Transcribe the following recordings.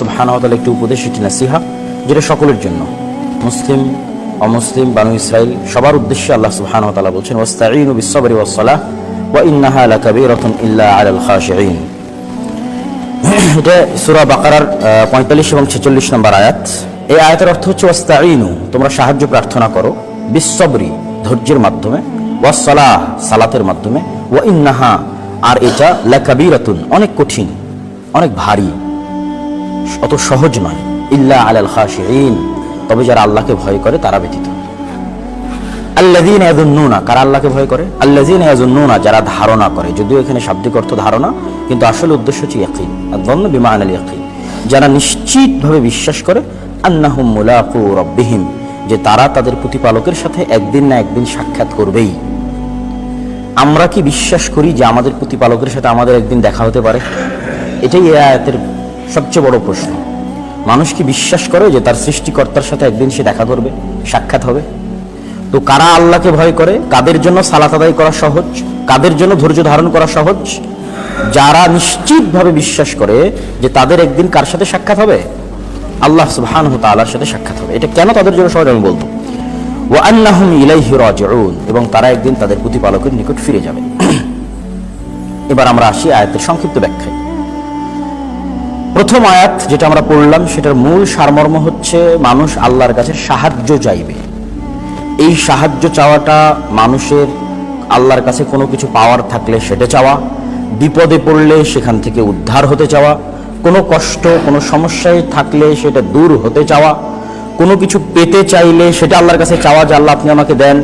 সুবহানাহু ওয়া তাআলা একটি উপদেশ, একটি নাসিহা, যেটা সকলের জন্য, মুসলিম অমুসলিম বানু ইসরাইল সবার উদ্দেশ্যে আল্লাহ সুবহানাহু ওয়া তাআলা বলছেন, ওয়াস্তাঈনু বিস-সাবরি ওয়াস-সালাহ ওয়া ইন্নাহা লাকাবীরাতুন ইল্লা আলাল খাশিঈন। এটা সূরা বাকারার 45 এবং 46 নম্বর আয়াত। এই আয়াতের অর্থ হচ্ছে ওয়াস্তাঈনু, তোমরা সাহায্য প্রার্থনা করো, বিস-সাবরি, ধৈর্যের মাধ্যমে, ওয়াস-সালাহ, সালাতের মাধ্যমে, ওয়া ইন্নাহা, আর এটা লাকাবীরাতুন, অনেক কঠিন, অনেক ভারী, অত সহজ নয়, ইল্লা আলাল খাশিঈন, তবে যারা আল্লাহকে ভয় করে তারা ব্যতীত। আল্লাযীনা ইয়াযুন্নুনা, কারা আল্লাহকে ভয় করে? আল্লাযীনা ইয়াযুন্নুনা, যারা ধারণা করে, যদিও এখানে শাব্দিক অর্থ ধারণা, কিন্তু আসল উদ্দেশ্য হচ্ছে ইয়াকিন, আয-যন্নু বিমা'নাল ইয়াকিন, যারা নিশ্চিতভাবে বিশ্বাস করে, আন্নাহুম মুলাকু রাব্বিহিম, যে তারা তাদের প্রতিপালকের সাথে একদিন না একদিন সাক্ষাৎ করবেই। আমরা কি বিশ্বাস করি যে আমাদের প্রতিপালকের সাথে আমাদের একদিন দেখা হতে পারে? এটাই এই আয়াতের সবচেয়ে বড় প্রশ্ন। মানুষ কি বিশ্বাস করে যে তার সৃষ্টিকর্তার সাথে একদিন সে দেখা করবে, সাক্ষাৎ হবে? তো কারা আল্লাহকে ভয় করে, কাদের জন্য সালাত আদায় করা সহজ, কাদের জন্য ধৈর্য ধারণ করা সহজ? যারা নিশ্চিতভাবে বিশ্বাস করে যে তাদের একদিন কার সাথে সাক্ষাৎ হবে? আল্লাহ সুবহানাহু ওয়া তাআলার সাথে সাক্ষাৎ হবে। এটা কেন তাদের জন্য সহজ আমি বলবো। ওয়া আন্নাহুম ইলাইহি রাজিউন, এবং তারা একদিন তাদের প্রতিপালকের নিকট ফিরে যাবে। এবার আমরা আসি আয়াতের সংক্ষিপ্ত ব্যাখ্যায়। প্রথম আয়াত যেটা আমরা পড়লাম সেটার মূল সারমর্ম হচ্ছে মানুষ আল্লাহর কাছে সাহায্য চাইবে। এই সাহায্য চাওয়াটা মানুষের আল্লাহর কাছে কোনো কিছু পাওয়ার থাকলে সেটা চাওয়া, বিপদে পড়লে সেখান থেকে উদ্ধার হতে চাওয়া, কোনো কষ্ট কোনো সমস্যায় থাকলে সেটা দূর হতে চাওয়া, কোনো কিছু পেতে চাইলে সেটা আল্লাহর কাছে চাওয়া যে আল্লাহ আপনি আমাকে দেন।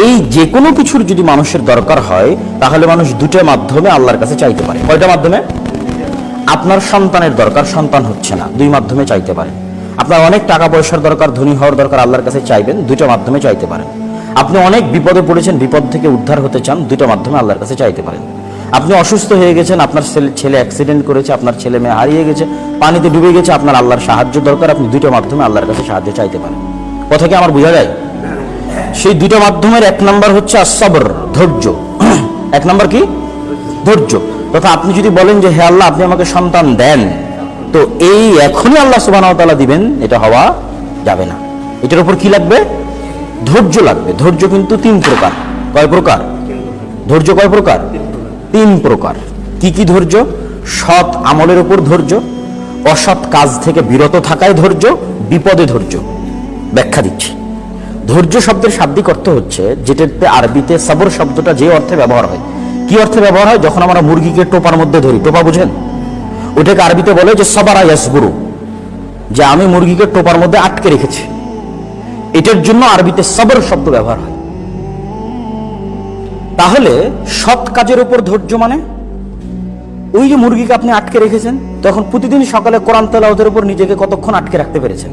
এই যে কোনো কিছুর যদি মানুষের দরকার হয় তাহলে মানুষ দুটো মাধ্যমে আল্লাহর কাছে চাইতে পারে। কয়টা মাধ্যমে? আপনার সন্তানের দরকার, সন্তান হচ্ছে না, দুই মাধ্যমে চাইতে পারেন। আপনার অনেক টাকা পয়সার দরকার, ধনী হওয়ার দরকার, আল্লাহর কাছে চাইবেন, দুইটা মাধ্যমে চাইতে পারেন। আপনি অনেক বিপদে পড়েছেন, বিপদ থেকে উদ্ধার হতে চান, দুইটা মাধ্যমে আল্লাহর কাছে চাইতে পারেন। আপনি অসুস্থ হয়ে গেছেন, আপনার ছেলে অ্যাক্সিডেন্ট করেছে, আপনার ছেলে মেয়ে হারিয়ে গেছে, পানিতে ডুবে গেছে, আপনার আল্লাহর সাহায্য দরকার, আপনি দুইটা মাধ্যমে আল্লাহর কাছে সাহায্য চাইতে পারেন। কথা কি আমার বোঝা যায়? সেই দুইটা মাধ্যমের এক নাম্বার হচ্ছে আস-সবর, ধৈর্য। এক নাম্বার কি? ধৈর্য। তথা আপনি যদি বলেন যে হে আল্লাহ আপনি আমাকে সন্তান দেন, তো এই এখনই আল্লাহ সুবহানাহু ওয়া তাআলা দিবেন, এটা হওয়া যাবে না। এটার উপর কি লাগবে? ধৈর্য লাগবে। ধৈর্য কিন্তু তিন প্রকার। কয় প্রকার? ধৈর্য কয় প্রকার? তিন প্রকার। কি কি ধৈর্য? সৎ আমলের উপর ধৈর্য, অসৎ কাজ থেকে বিরত থাকায় ধৈর্য, বিপদে ধৈর্য। ব্যাখ্যা দিচ্ছি। ধৈর্য শব্দের শাব্দিক অর্থ হচ্ছে, যেটাতে আরবিতে সবর শব্দটা যে অর্থে ব্যবহার হয়। কি অর্থে ব্যবহার হয়? যখন আমরা মুরগিকে টোপার মধ্যে ধরি, টোপা বুঝেন? ওটাকে আরবিতে বলে যে সবারা ইয়াসবুরু, যে আমি মুরগিকে টোপার মধ্যে আটকে রেখেছি। এটার জন্য আরবিতে সবর শব্দ ব্যবহার হয়। তাহলে সৎ কাজের উপর ধৈর্য মানে ওই যে মুরগিকে আপনি আটকে রেখেছেন, তখন প্রতিদিন সকালে কোরআন তেলাওয়াতের উপর নিজেকে কতক্ষণ আটকে রাখতে পেরেছেন?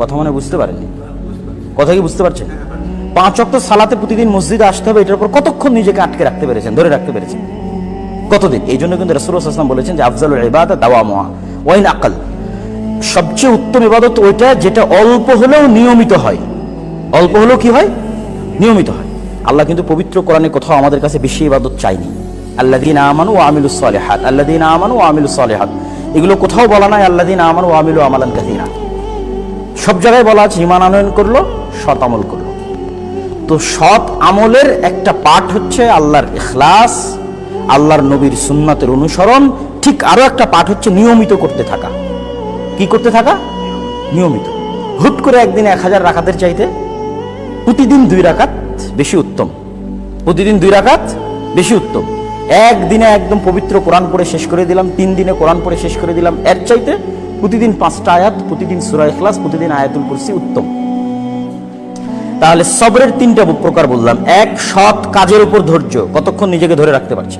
কথা মানে বুঝতে পারেননি? কথা কি বুঝতে পারছেন? 5 ওয়াক্ত সালাতে প্রতিদিন মসজিদে আসতে হবে, এটার উপর কতক্ষণ নিজেকে আটকে রাখতে পেরেছেন, ধরে রাখতে পেরেছেন? কতদিন? এই জন্য কিন্তু রাসূলুল্লাহ সাল্লাল্লাহু আলাইহি ওয়াসাল্লাম বলেছেন যে আফজালুল ইবাদাত দাওয়ামুহা ওয়া ইন আকাল, সবচেয়ে উত্তম ইবাদত ওইটা যেটা অল্প হলেও নিয়মিত হয়। অল্প হলেও কি হয়? নিয়মিত হয়। আল্লাহ কিন্তু পবিত্র কোরআনে কোথাও আমাদের কাছে বেশি ইবাদত চাইনি। আল্লাযীনা আমানু ওয়া আমিলুস সালিহাত, আল্লাযীনা আমানু ওয়া আমিলুস সালিহাত, এগুলো কোথাও বলা নাই আল্লাযীনা আমানু ওয়া আমিলু আমালান কাসীরা। সব জায়গায় বলা আছে ঈমান আনয়ন করলো, সৎ আমল করলো। তো সৎ আমলের একটা পার্ট হচ্ছে আল্লাহর ইখলাস, আল্লাহর নবীর সুন্নাতের অনুসরণ। ঠিক আরো একটা পার্ট হচ্ছে নিয়মিত করতে থাকা। কি করতে থাকা? নিয়মিত। হুট করে একদিনে 1000 রাকাতের চাইতে প্রতিদিন 2 রাকাত বেশি উত্তম। প্রতিদিন 2 রাকাত বেশি উত্তম। একদিনে একদম পবিত্র কোরআন পড়ে শেষ করে দিলাম, 3 দিনে কোরআন পড়ে শেষ করে দিলাম, এর চাইতে প্রতিদিন 5টা আয়াত, প্রতিদিন সূরা ইখলাস, প্রতিদিন আয়াতুল কুরসি উত্তম। তাহলে সবরের 3টা প্রকার বললাম। 1, সৎ কাজের উপর ধৈর্য, কতক্ষণ নিজেকে ধরে রাখতে পারছি।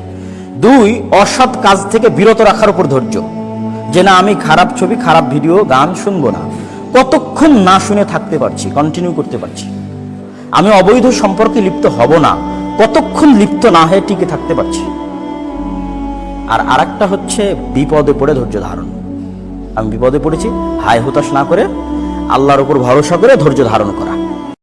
2, অসৎ কাজ থেকে বিরত রাখার উপর ধৈর্য, যে না আমি খারাপ ছবি, খারাপ ভিডিও, গান শুনবো না, কতক্ষণ না শুনে থাকতে পারছি, কন্টিনিউ করতে পারছি। আমি অবৈধ সম্পর্কে লিপ্ত হব না, কতক্ষণ লিপ্ত না হয়ে টিকে থাকতে পারছি। আর আরেকটা হচ্ছে বিপদে পড়ে ধৈর্য ধারণ। আমি বিপদে পড়েছি, হায় হুতাশ না করে আল্লাহর উপর ভরসা করে ধৈর্য ধারণ করা।